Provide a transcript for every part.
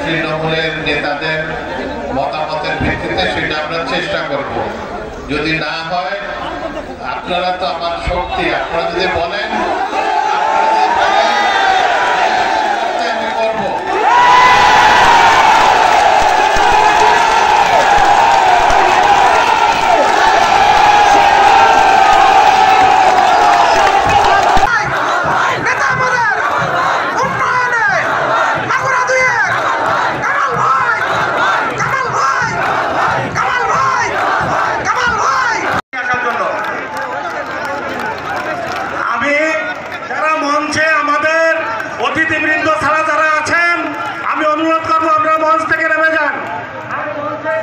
তৃণমূলের নেতাদের মতামতের ভিত্তিতে সেটা আমরা চেষ্টা করব। যদি না হয়, আপনারা তো আমার শক্তি, আপনারা যদি বলেন আমি করবো। অতিথিবৃন্দ ছাড়া যারা আছেন, আমি অনুরোধ করবো আপনারা মঞ্চ থেকে নেমে যান।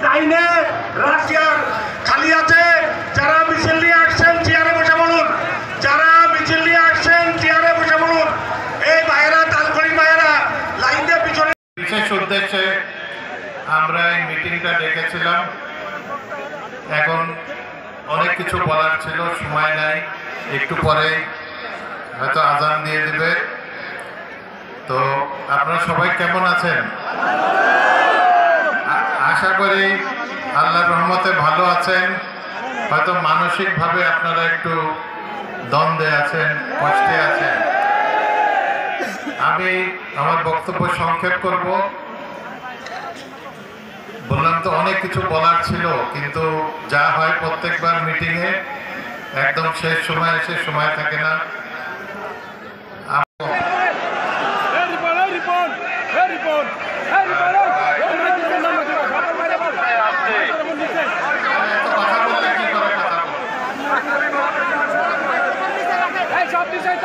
ডাইনে রাশিয়ার খালি আছে, যারা মিছিল নিয়ে আসছেন চেয়ারে বসে বলুন, যারা মিছিল নিয়ে আসছেন চেয়ারে বসে বলুন। এই ভাইয়েরা, তালকড়ি ভাইয়েরা লাইন দিয়ে পিছনে। বিশেষ উদ্দেশ্যে আমরা এই মিটিংটা ডেকেছিলাম। এখন অনেক কিছু বলার ছিল, সময় নাই, একটু পরে হয়তো আজান দিয়ে দিবে। তো আপনারা সবাই কেমন আছেন? আশা করি আল্লাহর রহমতে ভালো আছেন। হয়তো মানসিকভাবে আপনারা একটু দ্বন্দ্বে আছেন, কষ্টে আছেন। আমি আমার বক্তব্য সংক্ষেপ করব। বললাম তো অনেক কিছু বলার ছিল, কিন্তু যা হয় প্রত্যেকবার মিটিংয়ে একদম শেষ সময় এসে সময় থাকে না। সব বিষয়